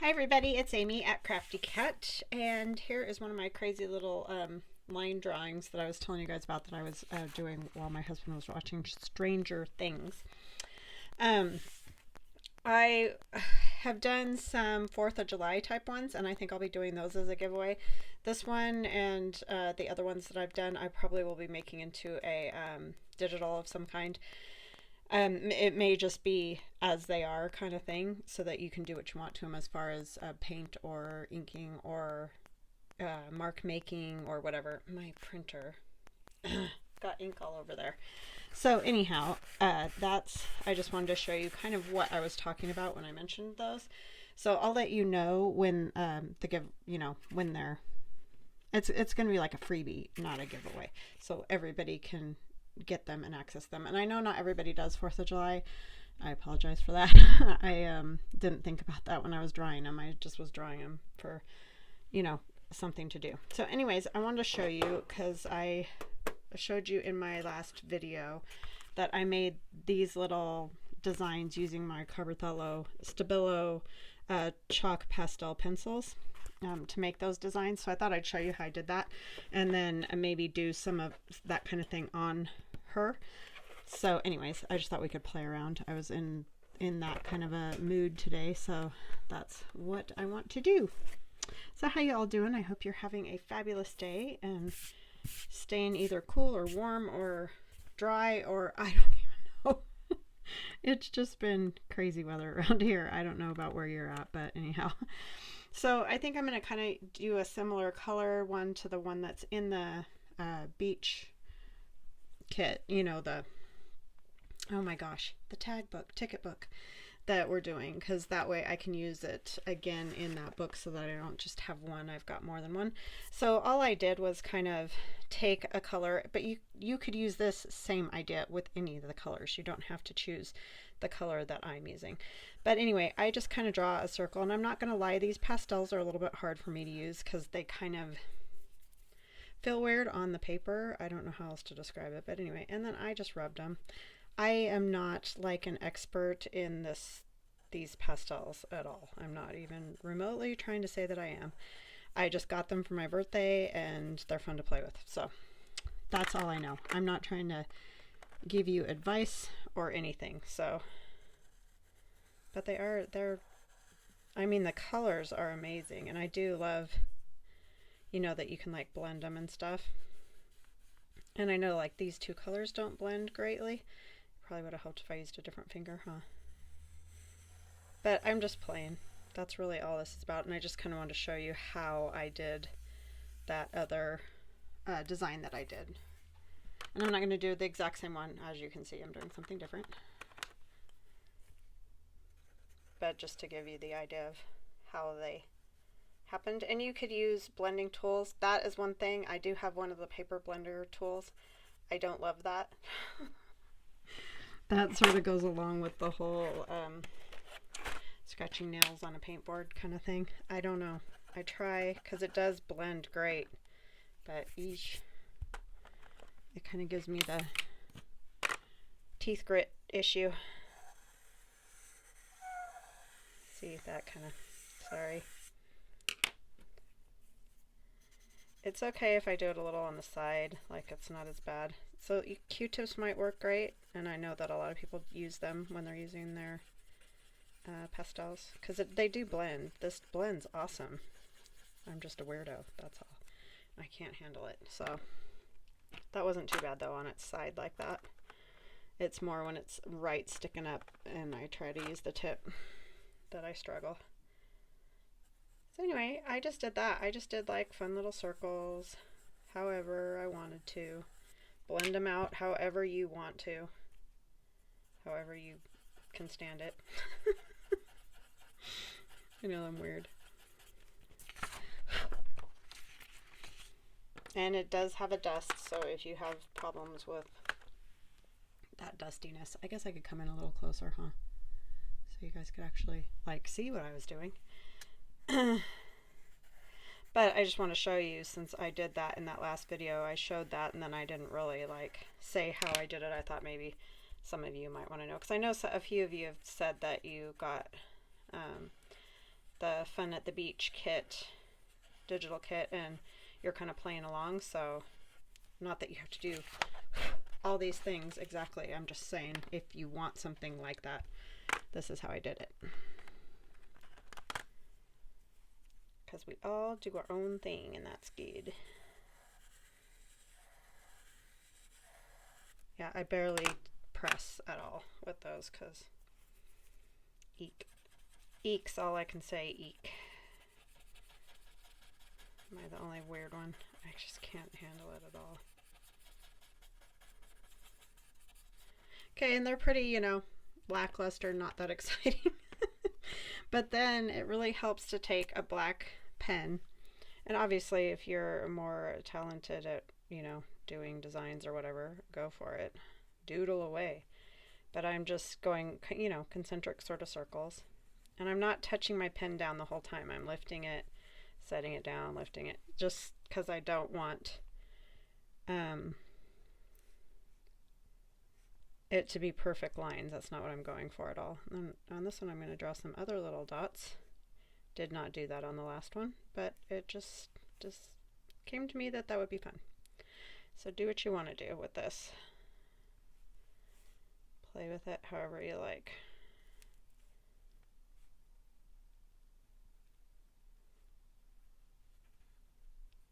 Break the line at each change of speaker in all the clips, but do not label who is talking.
Hi everybody, it's Amy at Crafty Cat, and here is one of my crazy little line drawings that I was telling you guys about that I was doing while my husband was watching Stranger Things. Um, I have done some 4th of July type ones, and I think I'll be doing those as a giveaway. This one and the other ones that I've done, I probably will be making into a digital of some kind. It may just be as they are kind of thing so that you can do what you want to them as far as paint or inking or mark making or whatever. My printer got ink all over there. So anyhow, I just wanted to show you kind of what I was talking about when I mentioned those. So I'll let you know when when they're, it's going to be like a freebie, not a giveaway. So everybody can get them and access them. And I know not everybody does 4th of July. I apologize for that. I didn't think about that when I was drawing them. I just was drawing them for, something to do. So anyways, I wanted to show you because I showed you in my last video that I made these little designs using my STABILO chalk pastel pencils to make those designs. So I thought I'd show you how I did that and then maybe do some of that kind of thing on her. So anyways, I just thought we could play around. I was in that kind of a mood today, so that's what I want to do. So how you all doing? I hope you're having a fabulous day and staying either cool or warm or dry, or I don't even know. It's just been crazy weather around here. I don't know about where you're at, but anyhow. So I think I'm going to kind of do a similar color one to the one that's in the beach kit, oh my gosh, the ticket book that we're doing, because that way I can use it again in that book so that I don't just have one, I've got more than one. So all I did was kind of take a color, but you could use this same idea with any of the colors. You don't have to choose the color that I'm using. But anyway, I just kind of draw a circle, and I'm not going to lie, these pastels are a little bit hard for me to use because they kind of feel weird on the paper. I don't know how else to describe it, but anyway, and then I just rubbed them. I am not like an expert in these pastels at all. I'm not even remotely trying to say that I am. I just got them for my birthday and they're fun to play with. So that's all I know. I'm not trying to give you advice or anything. So, but I mean, the colors are amazing, and I do love, that you can like blend them and stuff. And I know like these two colors don't blend greatly. Probably would have helped if I used a different finger, huh? But I'm just playing. That's really all this is about, and I just kind of wanted to show you how I did that other design that I did. And I'm not going to do the exact same one. As you can see, I'm doing something different. But just to give you the idea of how they happened. And you could use blending tools. That is one thing. I do have one of the paper blender tools. I don't love that. That sort of goes along with the whole scratching nails on a paintboard kind of thing. I don't know. I try because it does blend great, but eesh, it kind of gives me the teeth grit issue. See, that kind of, sorry. It's okay if I do it a little on the side, like it's not as bad. So Q-tips might work great, and I know that a lot of people use them when they're using their pastels, because they do blend. This blends awesome. I'm just a weirdo, that's all. I can't handle it. So that wasn't too bad though on its side like that. It's more when it's right sticking up and I try to use the tip that I struggle. So anyway, I just did that. I just did like fun little circles however I wanted to. Blend them out however you want to. However you can stand it. I know I'm weird. And it does have a dust, so if you have problems with that dustiness, I guess I could come in a little closer, huh? So you guys could actually like see what I was doing. But I just want to show you, since I did that in that last video, I showed that and then I didn't really like say how I did it. I thought maybe some of you might want to know, because I know a few of you have said that you got the Fun at the Beach kit, digital kit, and you're kind of playing along. So not that you have to do all these things exactly. I'm just saying if you want something like that, this is how I did it. Because we all do our own thing, and that's good. Yeah, I barely press at all with those because eek. Eek's all I can say, eek. Am I the only weird one? I just can't handle it at all. Okay, and they're pretty, you know, lackluster, not that exciting. But then it really helps to take a black pen. And obviously, if you're more talented at, you know, doing designs or whatever, go for it. Doodle away. But I'm just going, you know, concentric sort of circles. And I'm not touching my pen down the whole time. I'm lifting it, setting it down, lifting it, just because I don't want it to be perfect lines. That's not what I'm going for at all. And on this one, I'm going to draw some other little dots. Did not do that on the last one, but it just came to me that that would be fun. So do what you want to do with this. Play with it however you like.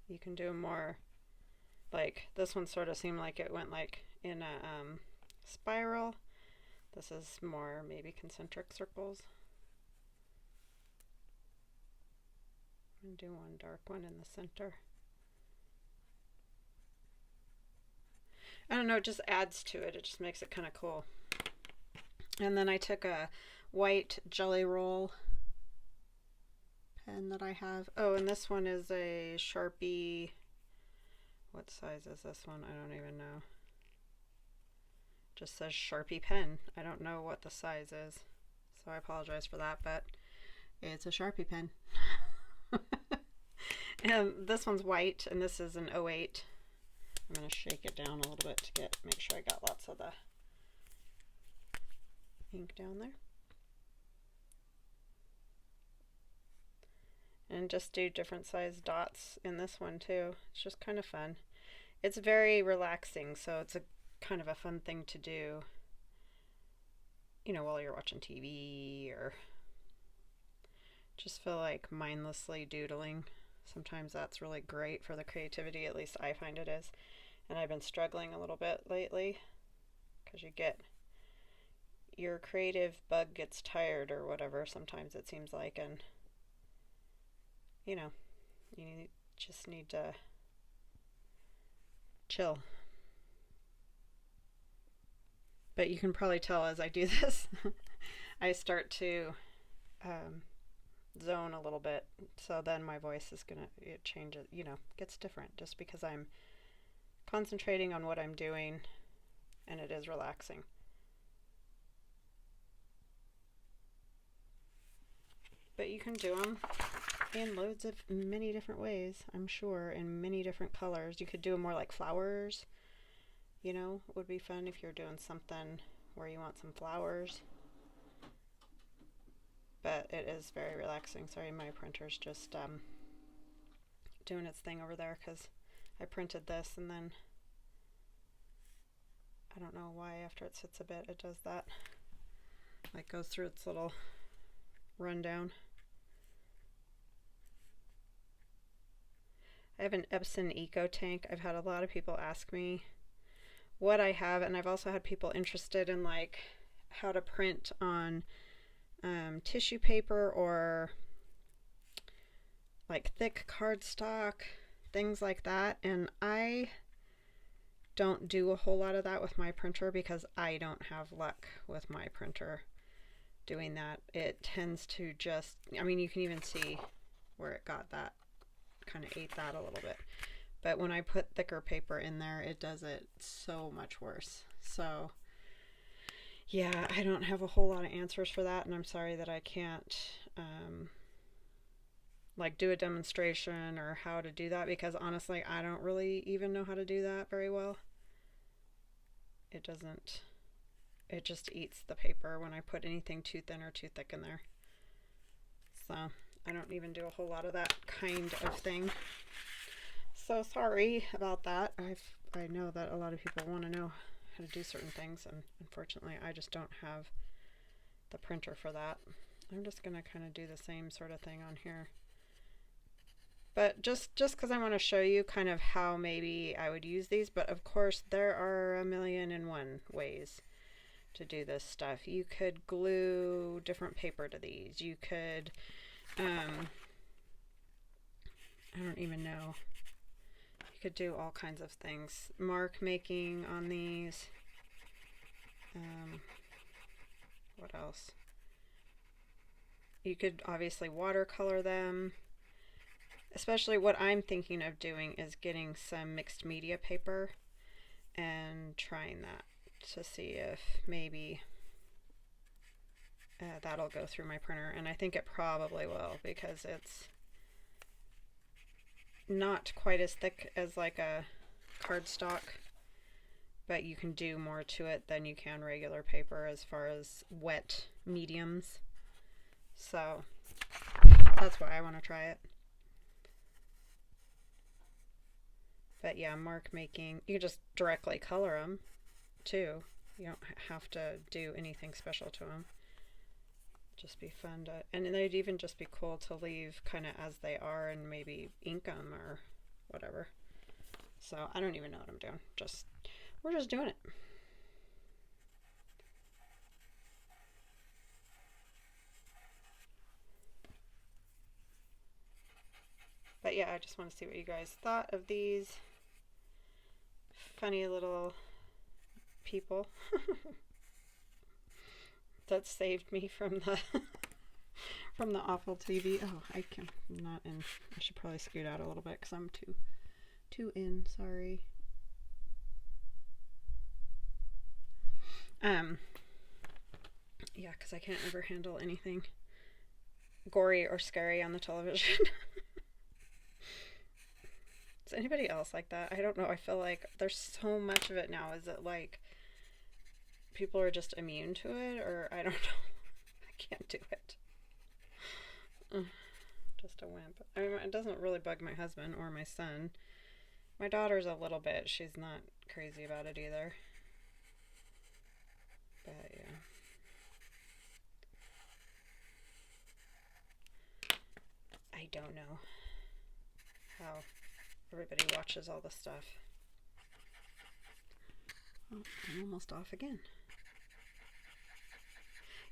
You can do more, like this one sort of seemed like it went like in a spiral. This is more maybe concentric circles. I'm going to do one dark one in the center. I don't know, it just adds to it. It just makes it kind of cool. And then I took a white Jelly Roll pen that I have. Oh, and this one is a Sharpie. What size is this one? I don't even know. Just says Sharpie pen. I don't know what the size is, so I apologize for that, but it's a Sharpie pen. And this one's white, and this is an 08. I'm going to shake it down a little bit to make sure I got lots of the ink down there. And just do different size dots in this one too. It's just kind of fun. It's very relaxing, so it's a kind of a fun thing to do, you know, while you're watching TV or just feel like mindlessly doodling. Sometimes that's really great for the creativity, at least I find it is. And I've been struggling a little bit lately because your creative bug gets tired or whatever, sometimes it seems like, and you know, you just need to chill. But you can probably tell as I do this, I start to zone a little bit. So then my voice is going to change, you know, gets different just because I'm concentrating on what I'm doing and it is relaxing. But you can do them in loads of many different ways, I'm sure, in many different colors. You could do them more like flowers, you know, would be fun if you're doing something where you want some flowers. But it is very relaxing. Sorry, my printer's just doing its thing over there because I printed this and then I don't know why after it sits a bit it does that. Like goes through its little rundown. I have an Epson Eco Tank. I've had a lot of people ask me what I have, and I've also had people interested in like how to print on tissue paper or like thick cardstock, things like that. And I don't do a whole lot of that with my printer because I don't have luck with my printer doing that. It tends to just, I mean, you can even see where it got that, kind of ate that a little bit. But when I put thicker paper in there, it does it so much worse. So yeah, I don't have a whole lot of answers for that, and I'm sorry that I can't like do a demonstration or how to do that, because honestly I don't really even know how to do that very well. It just eats the paper when I put anything too thin or too thick in there. So I don't even do a whole lot of that kind of thing. So sorry about that. I know that a lot of people want to know how to do certain things, and unfortunately I just don't have the printer for that. I'm just going to kind of do the same sort of thing on here. But just because I want to show you kind of how maybe I would use these, but of course there are 1,000,001 ways to do this stuff. You could glue different paper to these. You could, I don't even know. You could do all kinds of things. Mark making on these. What else? You could obviously watercolor them. Especially what I'm thinking of doing is getting some mixed media paper and trying that to see if maybe that'll go through my printer. And I think it probably will, because it's not quite as thick as like a cardstock, but you can do more to it than you can regular paper as far as wet mediums. So that's why I want to try it. But yeah, mark making, you can just directly color them too. You don't have to do anything special to them. Just be fun to, and they'd even just be cool to leave kind of as they are and maybe ink them or whatever. So I don't even know what I'm doing. We're just doing it. But yeah, I just want to see what you guys thought of these funny little people that saved me from the from the awful TV. Oh, I should probably scoot out a little bit because I'm too in. Sorry. Yeah, because I can't ever handle anything gory or scary on the television. Is anybody else like that? I don't know. I feel like there's so much of it now. Is it like people are just immune to it, or I don't know. I can't do it. Just a wimp. I mean, it doesn't really bug my husband or my son. My daughter's a little bit. She's not crazy about it either. But yeah. I don't know how everybody watches all the stuff. Oh, I'm almost off again.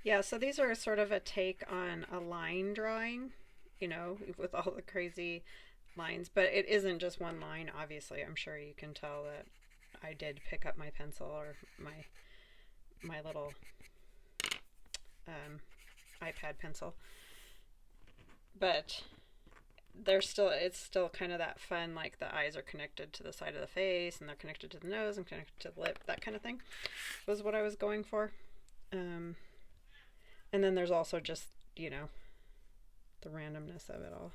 Yeah, so these are sort of a take on a line drawing, you know, with all the crazy lines, but it isn't just one line. Obviously, I'm sure you can tell that I did pick up my pencil or my little iPad pencil, but it's still kind of that fun, like the eyes are connected to the side of the face and they're connected to the nose and connected to the lip, that kind of thing was what I was going for. And then there's also just, you know, the randomness of it all.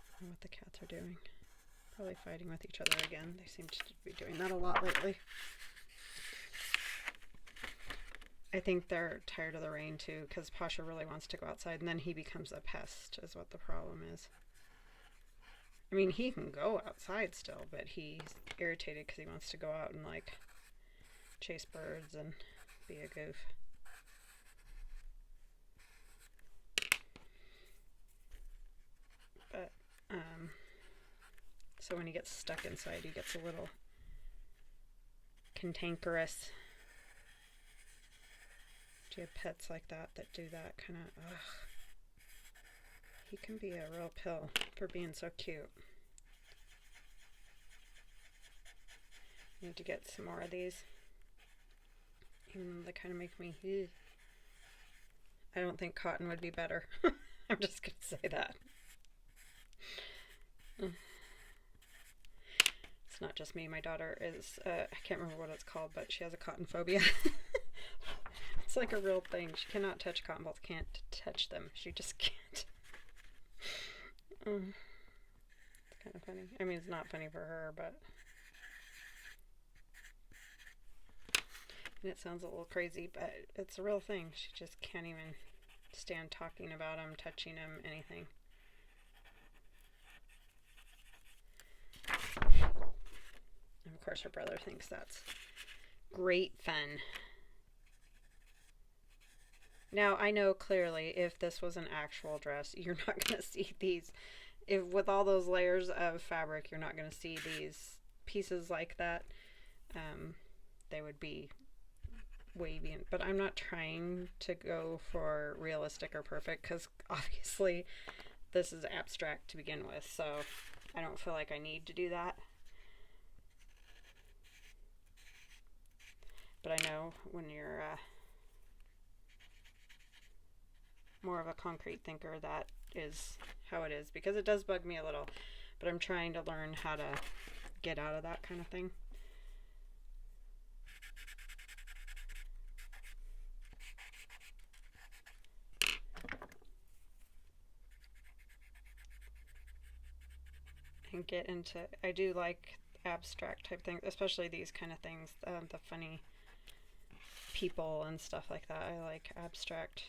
I don't know what the cats are doing. Probably fighting with each other again. They seem to be doing that a lot lately. I think they're tired of the rain too, because Pasha really wants to go outside, and then he becomes a pest is what the problem is. I mean, he can go outside still, but he's irritated because he wants to go out and like chase birds and be a goof. But so when he gets stuck inside, he gets a little cantankerous. Do you have pets like that do that kind of, ugh. He can be a real pill for being so cute. Need to get some more of these. Even though they kind of make me, ew. I don't think cotton would be better. I'm just going to say that. It's not just me. My daughter is, I can't remember what it's called, but she has a cotton phobia. It's like a real thing. She cannot touch cotton balls, can't touch them. She just can't. It's kind of funny. I mean, it's not funny for her, but And it sounds a little crazy, but it's a real thing. She just can't even stand talking about them, touching them, anything. And of course her brother thinks that's great fun. Now I know clearly if this was an actual dress, you're not going to see these. If with all those layers of fabric, you're not going to see these pieces like that. They would be wavy, but I'm not trying to go for realistic or perfect because obviously this is abstract to begin with, so I don't feel like I need to do that. But I know when you're more of a concrete thinker, that is how it is, because it does bug me a little, but I'm trying to learn how to get out of that kind of thing. And get into, I do like abstract type things, especially these kind of things, the funny people and stuff like that. I like abstract.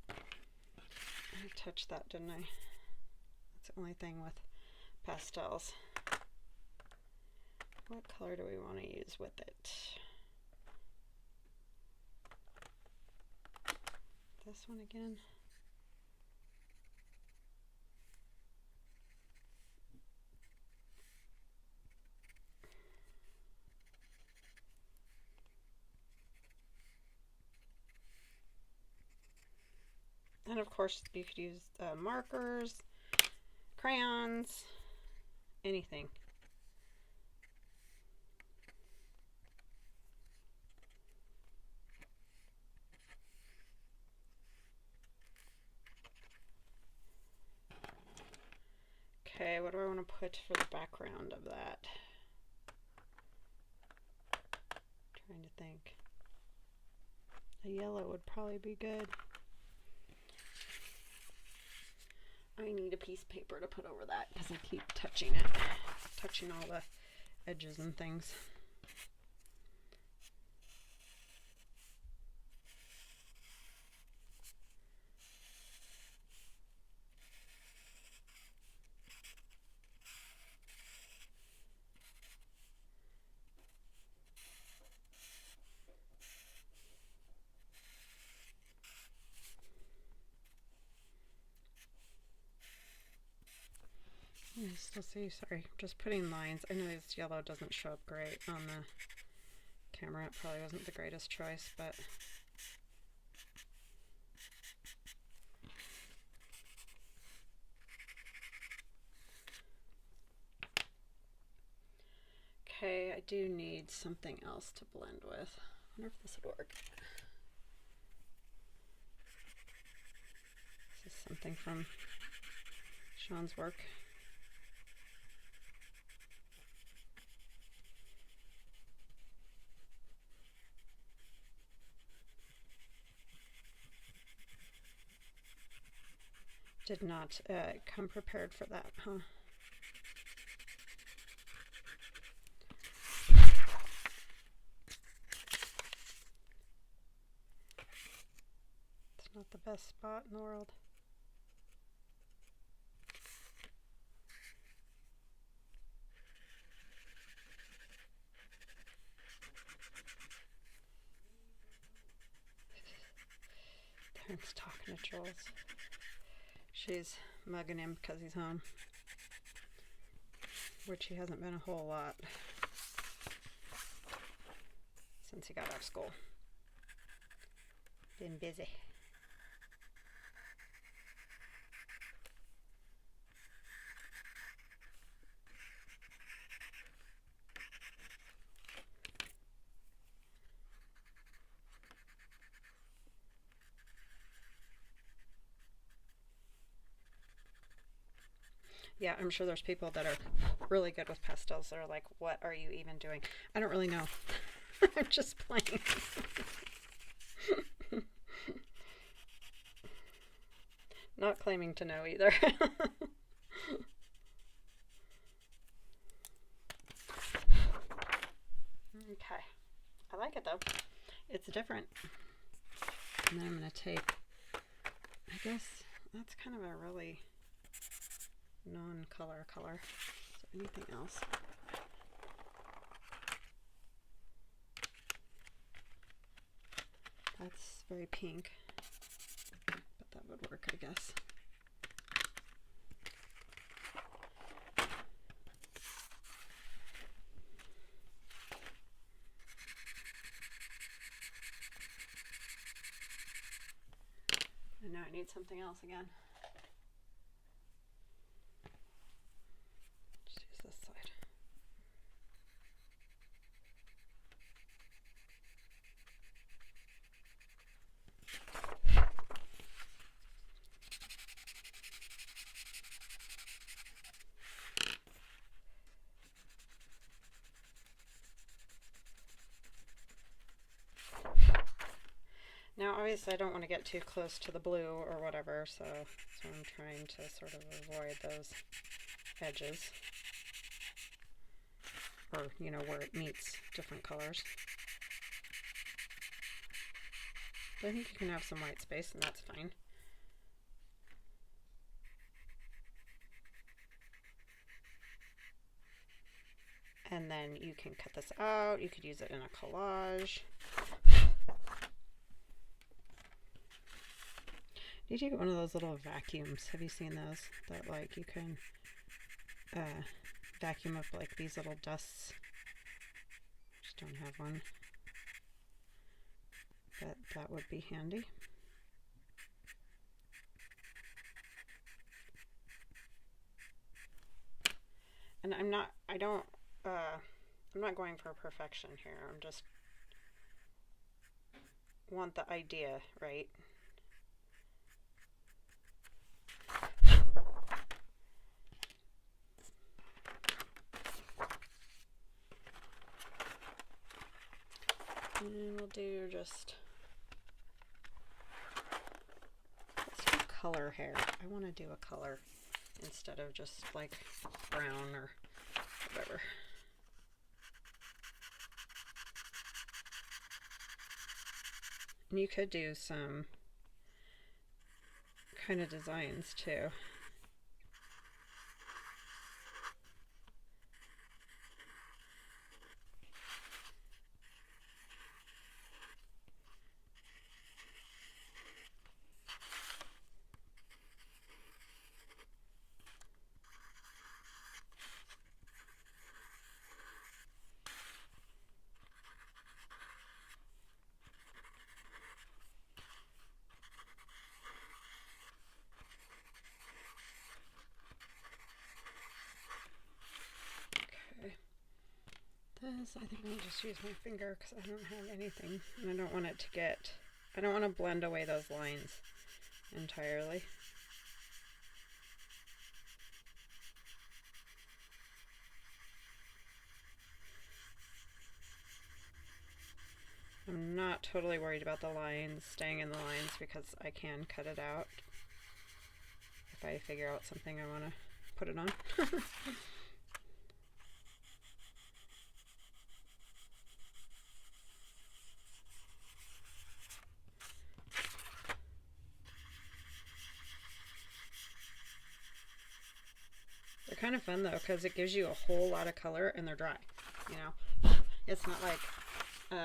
I touched that, didn't I? That's the only thing with pastels. What color do we want to use with it? This one again. And of course you could use markers, crayons, anything. Okay, what do I want to put for the background of that? Trying to think. A yellow would probably be good. I need a piece of paper to put over that because I keep touching it, touching all the edges and things. I still see, sorry, just putting lines. I know this yellow doesn't show up great on the camera. It probably wasn't the greatest choice, but okay, I do need something else to blend with. I wonder if this would work. This is something from Sean's work. Did not come prepared for that, huh? It's not the best spot in the world. Terrence talking to Jules. She's mugging him because he's home, which he hasn't been a whole lot since he got out of school. Been busy. Yeah, I'm sure there's people that are really good with pastels that are like, what are you even doing? I don't really know. I'm just playing. Not claiming to know either. Okay, I like it though. It's different. And then I'm going to take, I guess that's kind of a really non-color color. Is there anything else? That's very pink, but that would work, I guess. And now I need something else again. Just use this side. Now obviously I don't want to get too close to the blue or whatever, so I'm trying to sort of avoid those edges, or you know, where it meets different colors. But I think you can have some white space and that's fine. And then you can cut this out, you could use it in a collage. You do get one of those little vacuums. Have you seen those? That like you can vacuum up like these little dusts. Just don't have one. But that would be handy. And I'm not going for perfection here. I'm just want the idea, right? And we'll do just, let's do color hair. I want to do a color instead of just like brown or whatever. And you could do some kind of designs too. This, I think I'll just use my finger because I don't have anything, and I don't want it to get, I don't want to blend away those lines entirely. I'm not totally worried about the lines staying in the lines because I can cut it out if I figure out something I want to put it on. They're kind of fun though because it gives you a whole lot of color and they're dry, you know. It's not like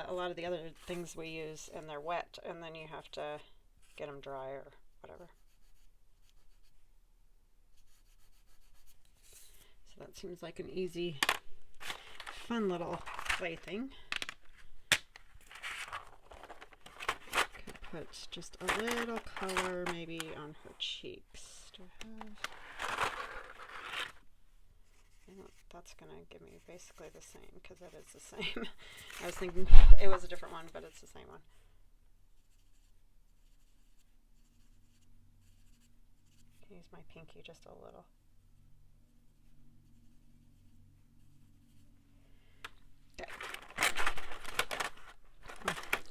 a lot of the other things we use and they're wet and then you have to get them dry or whatever. So that seems like an easy, fun little plaything. Could put just a little color maybe on her cheeks. Do I have? That's gonna give me basically the same because it is the same. I was thinking it was a different one, but it's the same one. I can use my pinky just a little. Okay.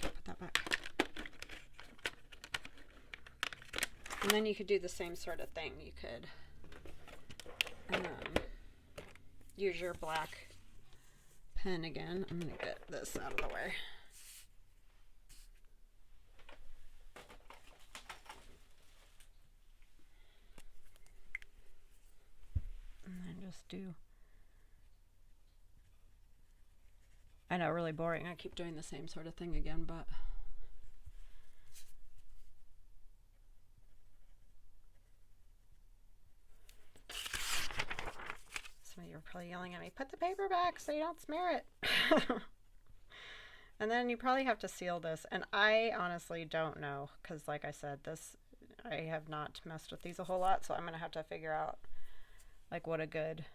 Put that back. And then you could do the same sort of thing. You could use your black pen again. I'm going to get this out of the way. And then just do, I know, really boring. I keep doing the same sort of thing again, but some of you are probably yelling at me, put the paper back so you don't smear it. And then you probably have to seal this, and I honestly don't know, because like I said, this, I have not messed with these a whole lot, so I'm gonna have to figure out like what a good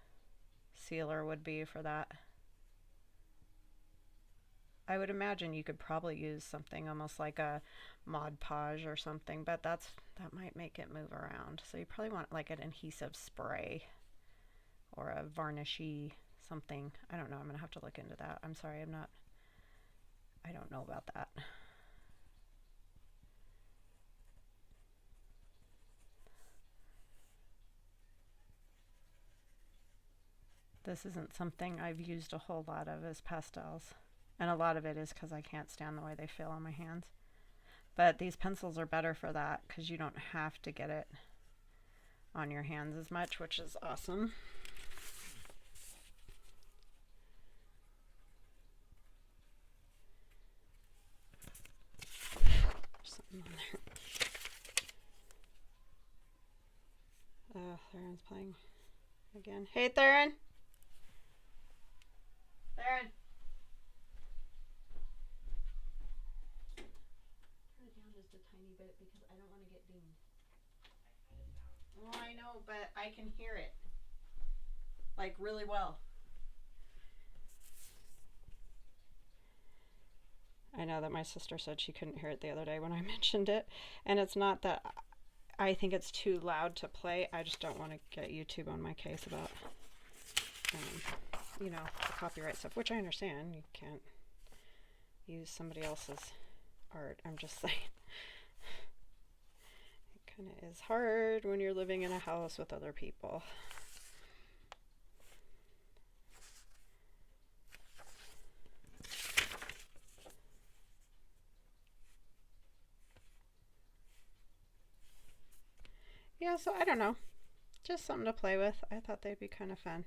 sealer would be for that. I would imagine you could probably use something almost like a Mod Podge or something, but that might make it move around. So you probably want like an adhesive spray or a varnishy something. I don't know. I'm gonna have to look into that. I'm sorry, I don't know about that. This isn't something I've used a whole lot of as pastels. And a lot of it is because I can't stand the way they feel on my hands. But these pencils are better for that because you don't have to get it on your hands as much, which is awesome. There's something on there. Oh, Theron's playing again. Hey, Theron! Theron! Turn it down just a tiny bit because I don't want to get dinged. Well, I know, but I can hear it. Like, really well. I know that my sister said she couldn't hear it the other day when I mentioned it. And it's not that I think it's too loud to play. I just don't want to get YouTube on my case about, you know, the copyright stuff, which I understand. You can't use somebody else's art. I'm just saying. It kind of is hard when you're living in a house with other people. Yeah, so I don't know. Just something to play with. I thought they'd be kind of fun.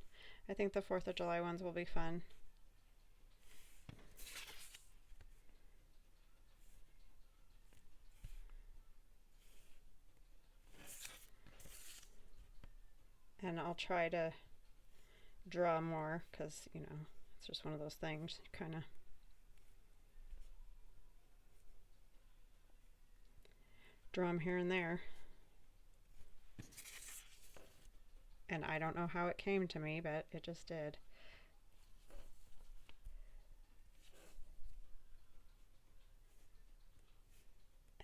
I think the 4th of July ones will be fun. And I'll try to draw more because, you know, it's just one of those things. You kind of draw them here and there. And I don't know how it came to me, but it just did.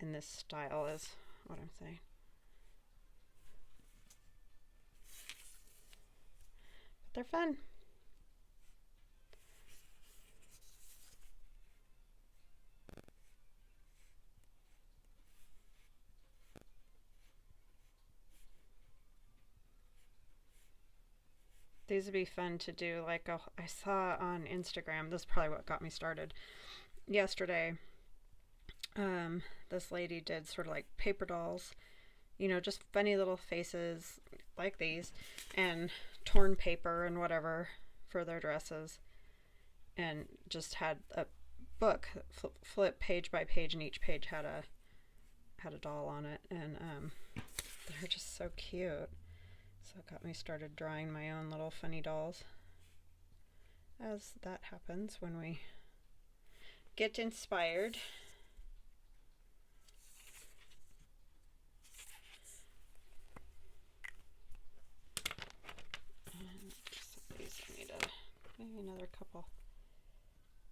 And this style is what I'm saying. But they're fun. These would be fun to do. Like I saw on Instagram, this is probably what got me started yesterday. This lady did sort of like paper dolls, you know, just funny little faces like these, and torn paper and whatever for their dresses, and just had a book flip page by page, and each page had a doll on it, and they're just so cute. So it got me started drawing my own little funny dolls, as that happens when we get inspired. And some of these I need maybe another couple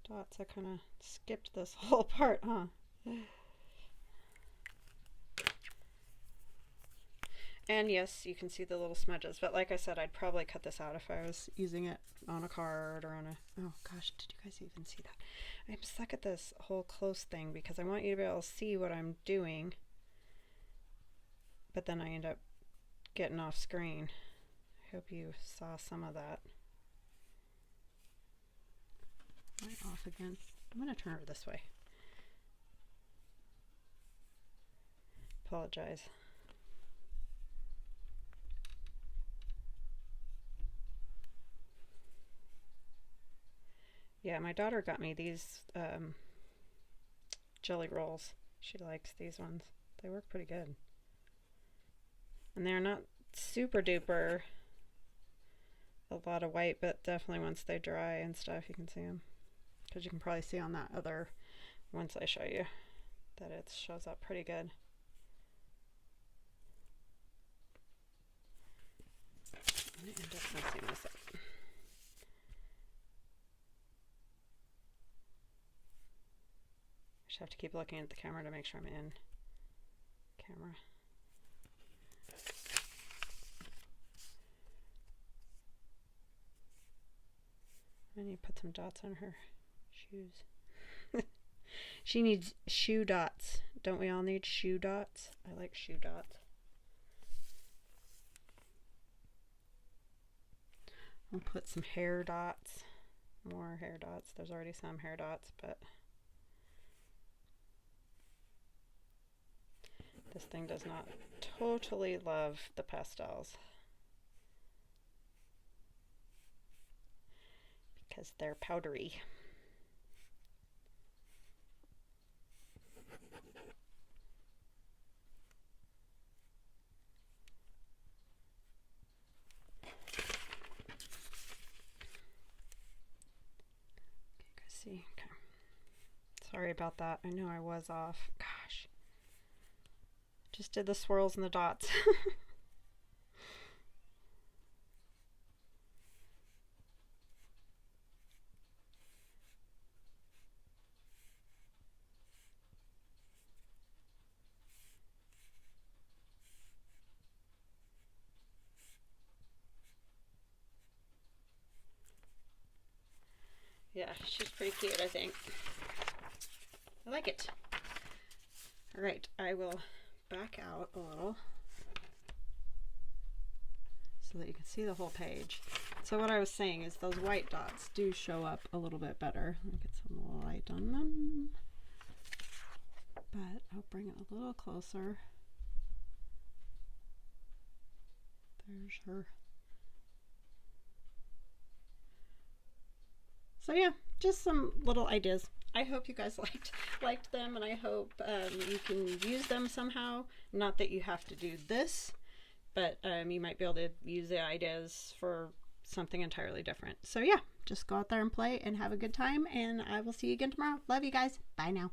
dots. I kind of skipped this whole part, huh? And yes, you can see the little smudges, but like I said, I'd probably cut this out if I was using it on a card or on a, oh gosh, did you guys even see that? I'm stuck at this whole close thing because I want you to be able to see what I'm doing, but then I end up getting off screen. I hope you saw some of that. Am I off again? I'm going to turn her this way. Apologize. Yeah, my daughter got me these jelly rolls. She likes these ones. They work pretty good. And they're not super duper a lot of white, but definitely once they dry and stuff, you can see them. Because you can probably see on that other, once I show you, that it shows up pretty good. I'm going to end up messing this up. I just have to keep looking at the camera to make sure I'm in camera. I need to put some dots on her shoes. She needs shoe dots. Don't we all need shoe dots? I like shoe dots. I'll put some hair dots. More hair dots. There's already some hair dots, but this thing does not totally love the pastels because they're powdery. Okay. Sorry about that. I know I was off. Gosh. Just did the swirls and the dots. Yeah, she's pretty cute, I think. I like it. All right, I will back out a little so that you can see the whole page. So what I was saying is those white dots do show up a little bit better. Let me get some light on them. But I'll bring it a little closer. There's her. So yeah, just some little ideas. I hope you guys liked them, and I hope you can use them somehow. Not that you have to do this, but you might be able to use the ideas for something entirely different. So yeah, just go out there and play and have a good time, and I will see you again tomorrow. Love you guys. Bye now.